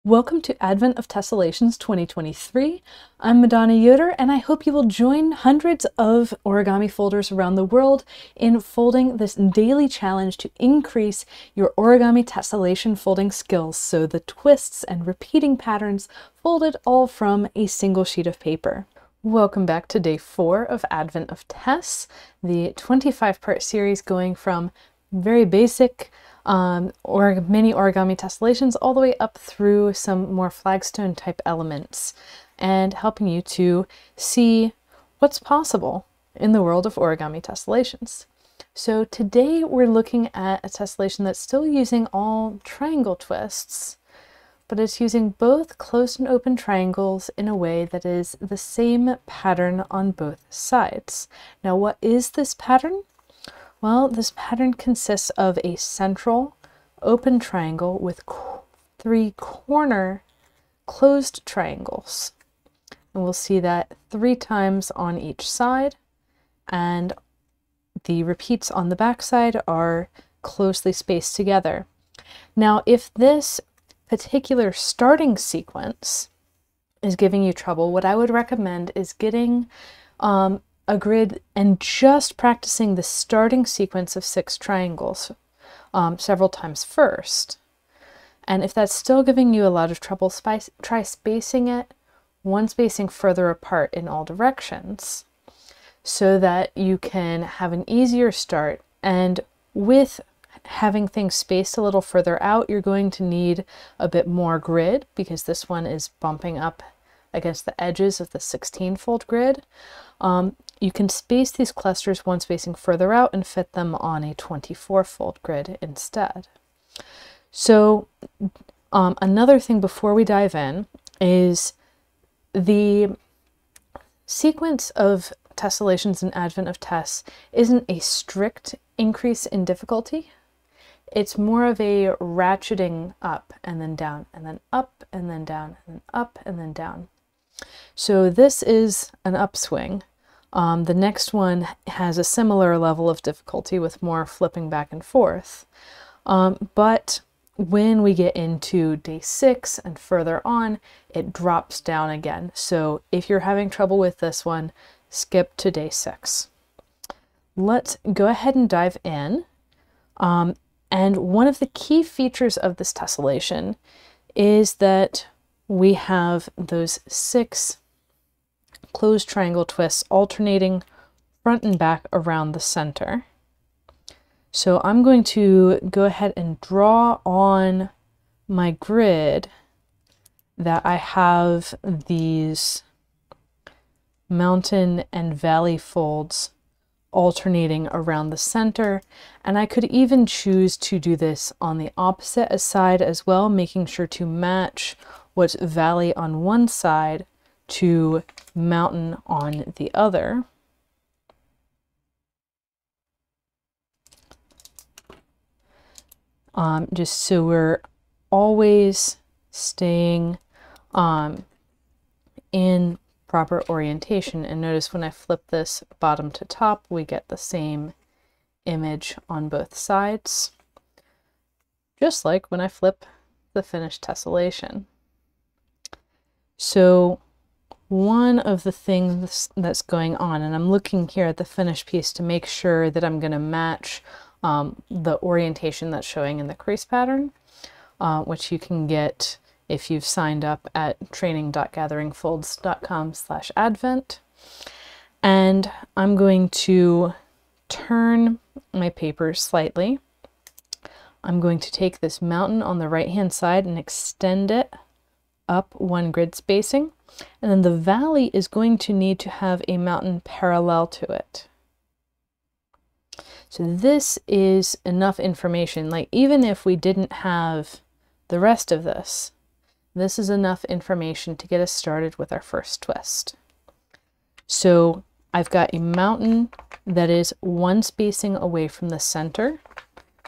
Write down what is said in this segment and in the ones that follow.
Welcome to Advent of Tessellations 2023. I'm Madonna Yoder, and I hope you will join hundreds of origami folders around the world in folding this daily challenge to increase your origami tessellation folding skills, so the twists and repeating patterns folded all from a single sheet of paper. Welcome back to day 4 of Advent of Tess, the 25-part series going from very basic or mini origami tessellations all the way up through some more flagstone type elements, and helping you to see what's possible in the world of origami tessellations. So today we're looking at a tessellation that's still using all triangle twists, but it's using both closed and open triangles in a way that is the same pattern on both sides. Now, what is this pattern? Well, this pattern consists of a central open triangle with 3 corner closed triangles. And we'll see that 3 times on each side, and the repeats on the back side are closely spaced together. Now, if this particular starting sequence is giving you trouble, what I would recommend is getting a grid and just practicing the starting sequence of 6 triangles several times first. And if that's still giving you a lot of trouble, try spacing it, one spacing further apart in all directions, so that you can have an easier start. And with having things spaced a little further out, you're going to need a bit more grid, because this one is bumping up against the edges of the 16-fold grid. You can space these clusters one spacing further out and fit them on a 24-fold grid instead. So another thing before we dive in is the sequence of tessellations in Advent of Tess isn't a strict increase in difficulty. It's more of a ratcheting up and then down, and then up and then down, and then up and then down. So this is an upswing. The next one has a similar level of difficulty with more flipping back and forth. But when we get into day 6 and further on, it drops down again. So if you're having trouble with this one, skip to day 6. Let's go ahead and dive in. And one of the key features of this tessellation is that we have those 6 closed triangle twists alternating front and back around the center. So I'm going to go ahead and draw on my grid that I have these mountain and valley folds alternating around the center, and I could even choose to do this on the opposite side as well, making sure to match what's valley on one side to mountain on the other. Just so we're always staying in proper orientation. And notice when I flip this bottom to top, we get the same image on both sides, just like when I flip the finished tessellation. So one of the things that's going on, and I'm looking here at the finished piece to make sure that I'm going to match the orientation that's showing in the crease pattern, which you can get if you've signed up at training.gatheringfolds.com/advent. And I'm going to turn my paper slightly. I'm going to take this mountain on the right hand side and extend it up 1 grid spacing, and then the valley is going to need to have a mountain parallel to it. So this is enough information. Like, even if we didn't have the rest of this, this is enough information to get us started with our first twist. So I've got a mountain that is 1 spacing away from the center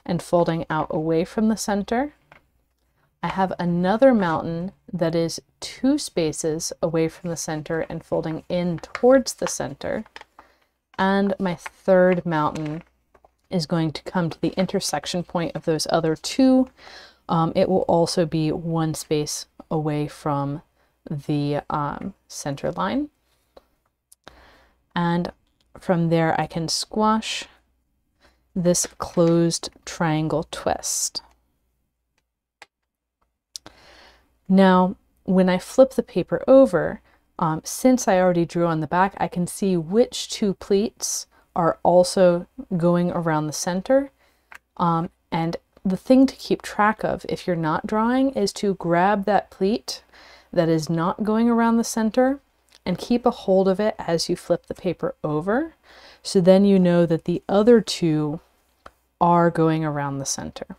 and folding out away from the center. I have another mountain that is 2 spaces away from the center and folding in towards the center. And my third mountain is going to come to the intersection point of those other 2. It will also be 1 space away from the center line. And from there I can squash this closed triangle twist. Now, when I flip the paper over, since I already drew on the back, I can see which two pleats are also going around the center. And the thing to keep track of if you're not drawing is to grab that pleat that is not going around the center and keep a hold of it as you flip the paper over. So then you know that the other two are going around the center.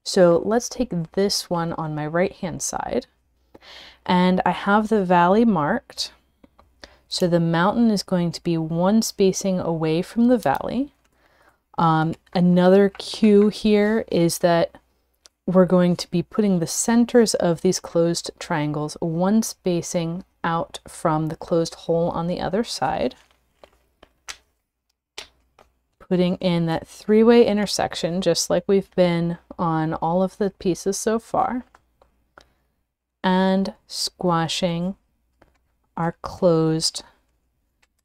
So let's take this one on my right hand side, and I have the valley marked. So the mountain is going to be one spacing away from the valley. Another cue here is that we're going to be putting the centers of these closed triangles one spacing out from the closed hole on the other side. Putting in that three-way intersection, just like we've been on all of the pieces so far, and squashing our closed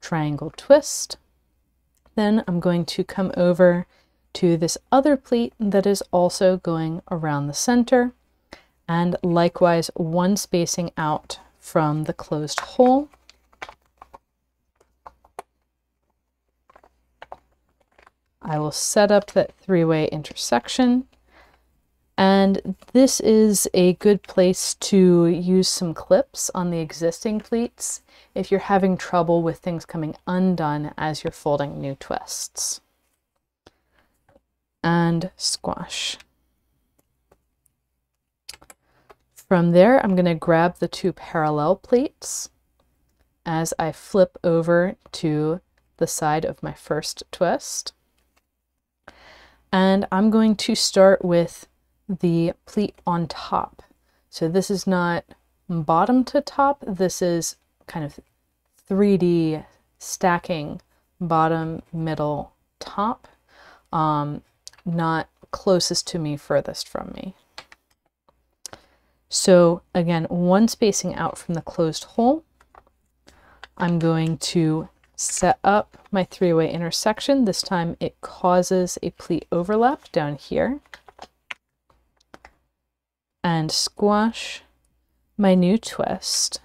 triangle twist. Then I'm going to come over to this other pleat that is also going around the center, and likewise one spacing out from the closed hole. I will set up that three-way intersection, and this is a good place to use some clips on the existing pleats if you're having trouble with things coming undone as you're folding new twists. And squash. From there, I'm going to grab the two parallel pleats as I flip over to the side of my first twist. And I'm going to start with the pleat on top. So this is not bottom to top, this is kind of 3D stacking bottom, middle, top, not closest to me, furthest from me. So again, one spacing out from the closed hole. I'm going to set up my three-way intersection. This time it causes a pleat overlap down here, and squash my new twist.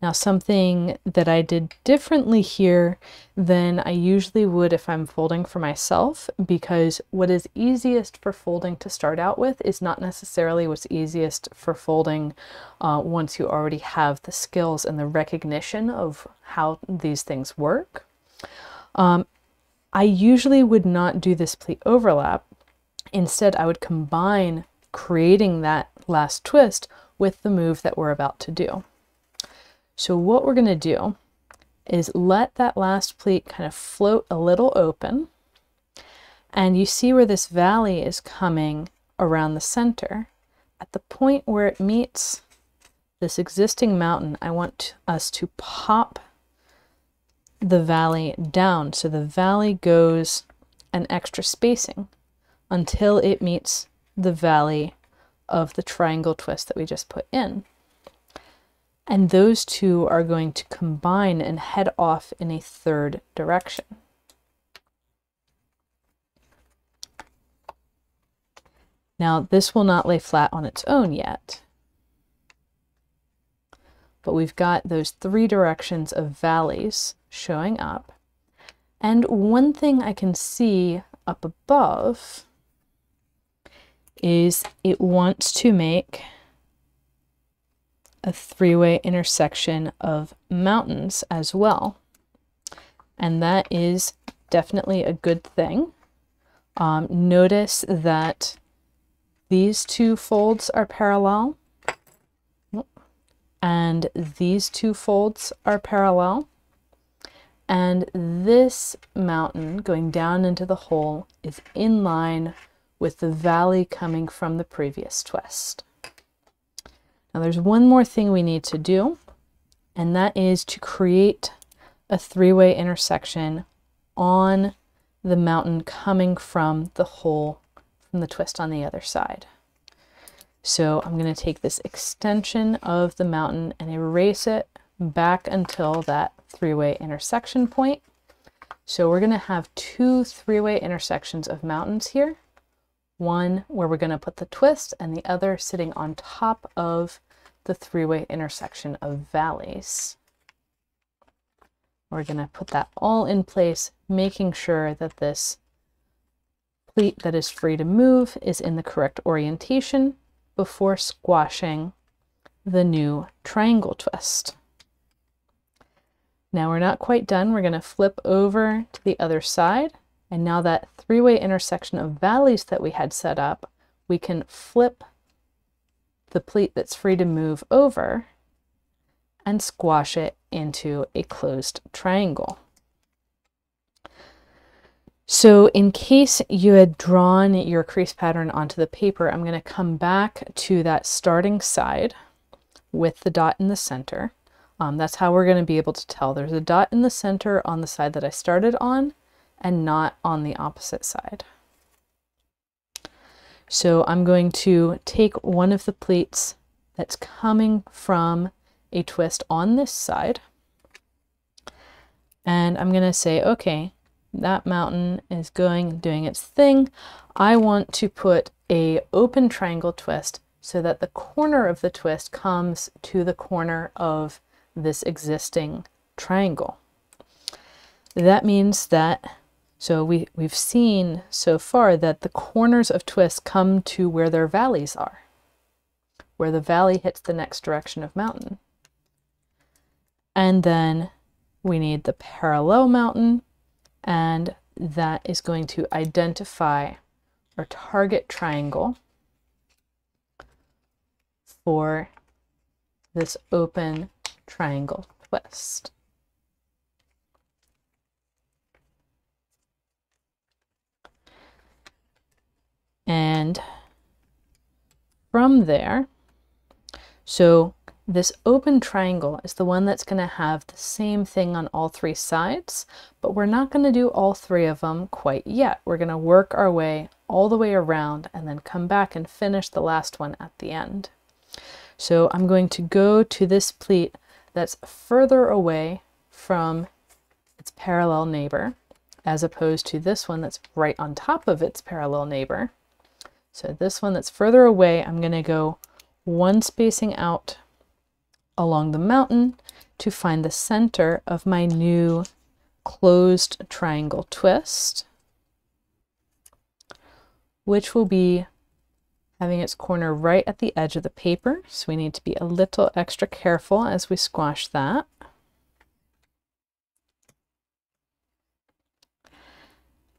Now, something that I did differently here than I usually would if I'm folding for myself, because what is easiest for folding to start out with is not necessarily what's easiest for folding once you already have the skills and the recognition of how these things work. I usually would not do this pleat overlap. Instead, I would combine creating that last twist with the move that we're about to do. So what we're going to do is let that last pleat kind of float a little open, and you see where this valley is coming around the center. At the point where it meets this existing mountain, I want us to pop the valley down, so the valley goes an extra spacing until it meets the valley of the triangle twist that we just put in. And those two are going to combine and head off in a third direction. Now, this will not lay flat on its own yet, but we've got those three directions of valleys showing up. And one thing I can see up above is it wants to make a three-way intersection of mountains as well. And that is definitely a good thing. Notice that these two folds are parallel, and these two folds are parallel, and this mountain going down into the hole is in line with the valley coming from the previous twist. Now there's one more thing we need to do, and that is to create a three-way intersection on the mountain coming from the hole from the twist on the other side. So I'm going to take this extension of the mountain and erase it back until that three-way intersection point. So we're going to have two three-way intersections of mountains here. One where we're going to put the twist and the other sitting on top of the three-way intersection of valleys. We're going to put that all in place, making sure that this pleat that is free to move is in the correct orientation before squashing the new triangle twist. Now we're not quite done. We're going to flip over to the other side. And now that three-way intersection of valleys that we had set up, we can flip the pleat that's free to move over and squash it into a closed triangle. So in case you had drawn your crease pattern onto the paper, I'm going to come back to that starting side with the dot in the center. That's how we're going to be able to tell there's a dot in the center on the side that I started on and not on the opposite side. So I'm going to take one of the pleats that's coming from a twist on this side, and I'm going to say, okay, that mountain is doing its thing. I want to put a open triangle twist so that the corner of the twist comes to the corner of this existing triangle. That means that, so we've seen so far that the corners of twists come to where their valleys are, where the valley hits the next direction of mountain. And then we need the parallel mountain, and that is going to identify our target triangle for this open triangle twist. And from there, so this open triangle is the one that's going to have the same thing on all three sides, but we're not going to do all three of them quite yet. We're going to work our way all the way around and then come back and finish the last one at the end. So I'm going to go to this pleat that's further away from its parallel neighbor, as opposed to this one that's right on top of its parallel neighbor. So this one that's further away, I'm going to go one spacing out along the mountain to find the center of my new closed triangle twist, which will be having its corner right at the edge of the paper. So we need to be a little extra careful as we squash that.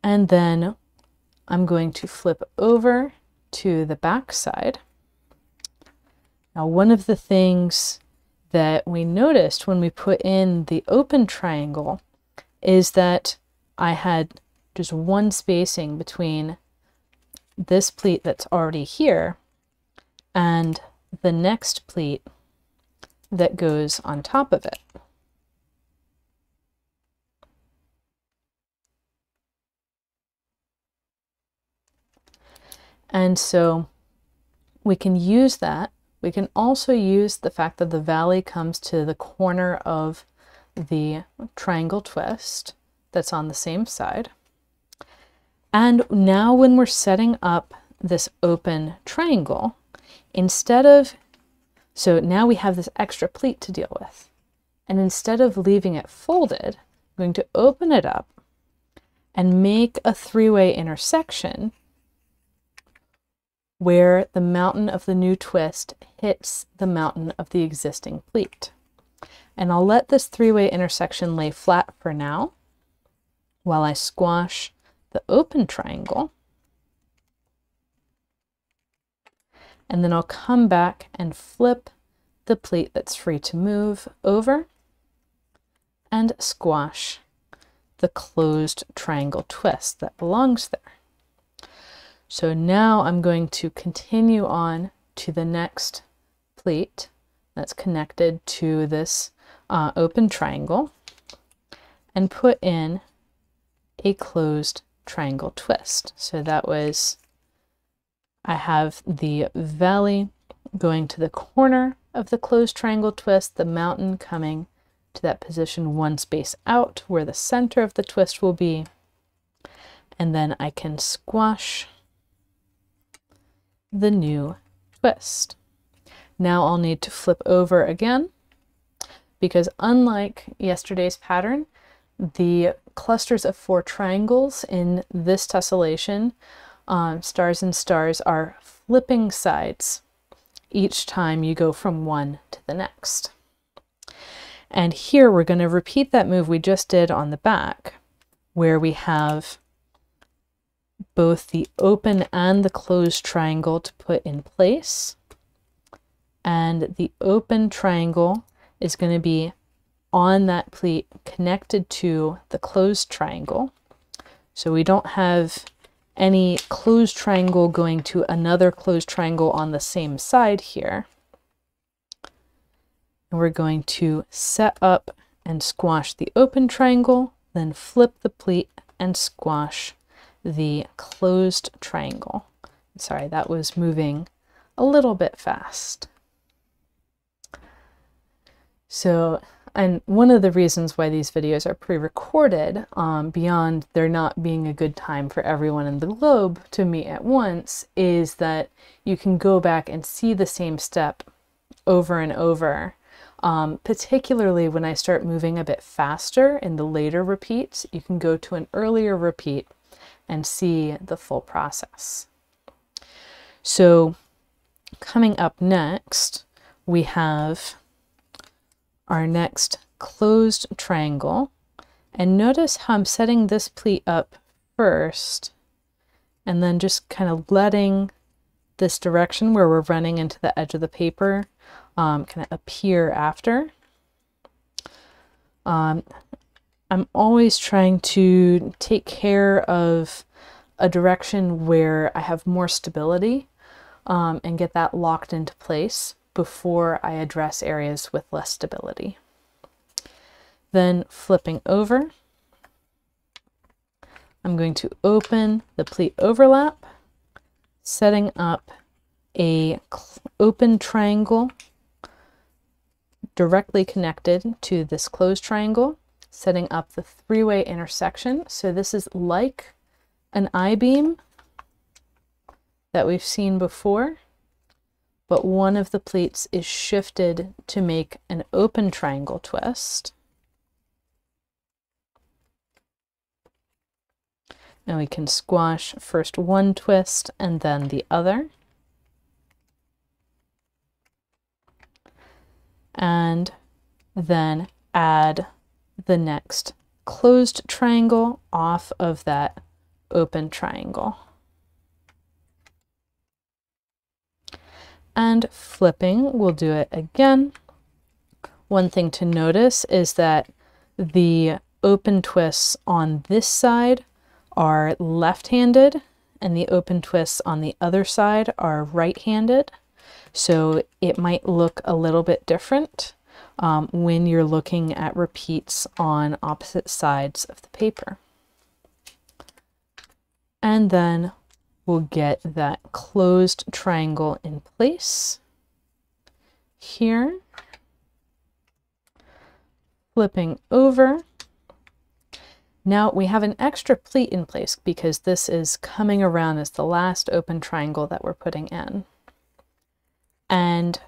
And then I'm going to flip over to the back side. Now, one of the things that we noticed when we put in the open triangle is that I had just one spacing between this pleat that's already here and the next pleat that goes on top of it. And so we can use that. We can also use the fact that the valley comes to the corner of the triangle twist that's on the same side. And now when we're setting up this open triangle, so now we have this extra pleat to deal with. And instead of leaving it folded, I'm going to open it up and make a three-way intersection where the mountain of the new twist hits the mountain of the existing pleat. And I'll let this three-way intersection lay flat for now while I squash the open triangle. And then I'll come back and flip the pleat that's free to move over and squash the closed triangle twist that belongs there. So now I'm going to continue on to the next pleat that's connected to this open triangle and put in a closed triangle twist. So that was I have the valley going to the corner of the closed triangle twist, the mountain coming to that position one space out where the center of the twist will be, and then I can squash the new twist. Now I'll need to flip over again, because unlike yesterday's pattern, the clusters of 4 triangles in this tessellation, stars and stars, are flipping sides each time you go from one to the next. And here we're going to repeat that move we just did on the back, where we have both the open and the closed triangle to put in place. And the open triangle is going to be on that pleat connected to the closed triangle. So we don't have any closed triangle going to another closed triangle on the same side here. And we're going to set up and squash the open triangle, then flip the pleat and squash the closed triangle. Sorry, that was moving a little bit fast. So, and one of the reasons why these videos are pre-recorded, beyond there not being a good time for everyone in the globe to meet at once, is that you can go back and see the same step over and over. Particularly when I start moving a bit faster in the later repeats, you can go to an earlier repeat and see the full process. So coming up next, we have our next closed triangle, and notice how I'm setting this pleat up first and then just kind of letting this direction where we're running into the edge of the paper kind of appear after. I'm always trying to take care of a direction where I have more stability and get that locked into place before I address areas with less stability. Then flipping over, I'm going to open the pleat overlap, setting up a open triangle directly connected to this closed triangle, setting up the 3-way intersection. So this is like an I-beam that we've seen before, but one of the pleats is shifted to make an open triangle twist. And we can squash first one twist and then the other. And then add the next closed triangle off of that open triangle. And flipping, we'll do it again. One thing to notice is that the open twists on this side are left-handed and the open twists on the other side are right-handed. So it might look a little bit different when you're looking at repeats on opposite sides of the paper. And then we'll get that closed triangle in place here. Flipping over. Now we have an extra pleat in place because this is coming around as the last open triangle that we're putting in. And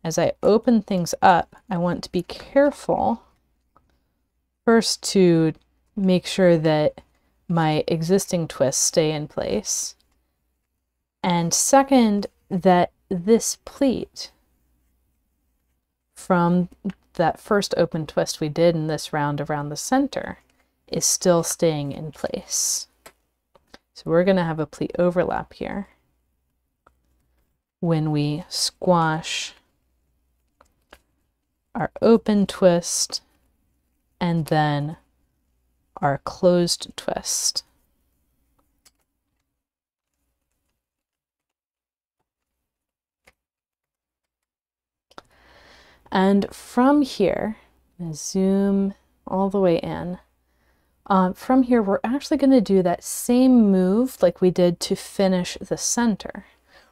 as I open things up, I want to be careful first to make sure that my existing twists stay in place. And second, that this pleat from that first open twist we did in this round around the center is still staying in place. So we're going to have a pleat overlap here when we squash our open twist and then our closed twist. And from here, I'm going to zoom all the way in. From here, we're actually going to do that same move like we did to finish the center.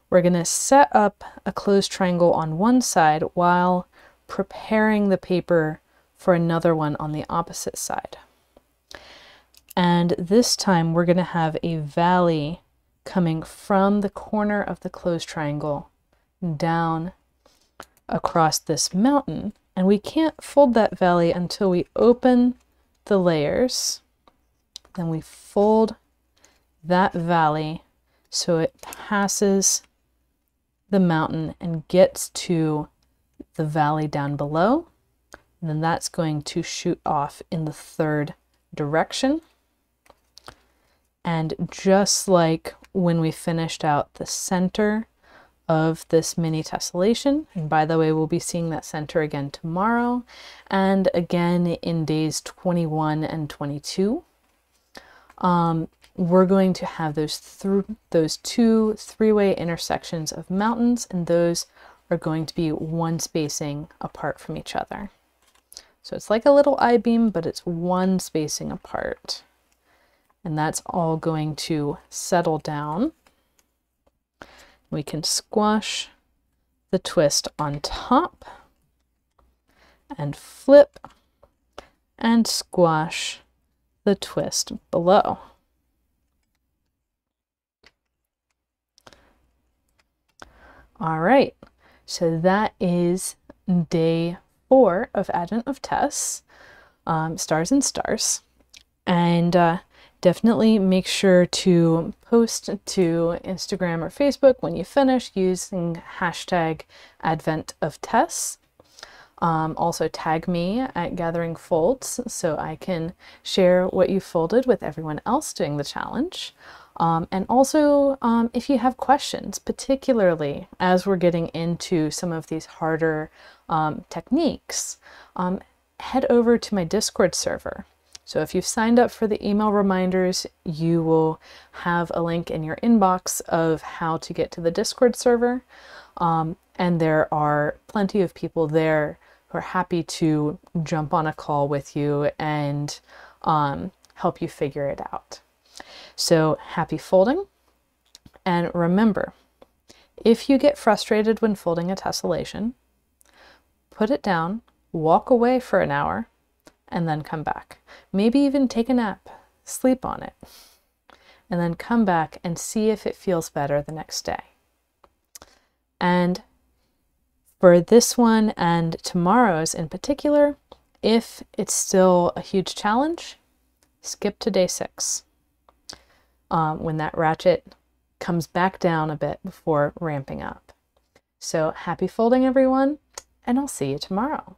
we're going to set up a closed triangle on one side while preparing the paper for another one on the opposite side. And this time we're going to have a valley coming from the corner of the closed triangle down across this mountain. And we can't fold that valley until we open the layers. Then we fold that valley so it passes the mountain and gets to the valley down below. And then that's going to shoot off in the third direction. And just like when we finished out the center of this mini tessellation, and by the way, we'll be seeing that center again tomorrow and again in days 21 and 22, we're going to have those two three-way intersections of mountains, and those are going to be one spacing apart from each other. So it's like a little I-beam, but it's one spacing apart. And that's all going to settle down. We can squash the twist on top and flip and squash the twist below. All right, so that is day 4 of Advent of Tess, Stars and Stars. And definitely make sure to post to Instagram or Facebook when you finish using hashtag Advent of Tess. Also tag me at Gathering Folds so I can share what you folded with everyone else doing the challenge. And also if you have questions, particularly as we're getting into some of these harder techniques, head over to my Discord server. So if you've signed up for the email reminders, you will have a link in your inbox of how to get to the Discord server. And there are plenty of people there who are happy to jump on a call with you and help you figure it out. So happy folding. And remember, if you get frustrated when folding a tessellation, put it down, walk away for an hour, and then come back. Maybe even take a nap, sleep on it, and then come back and see if it feels better the next day. And for this one and tomorrow's in particular, if it's still a huge challenge, skip to day 6, when that ratchet comes back down a bit before ramping up. So happy folding, everyone, and I'll see you tomorrow.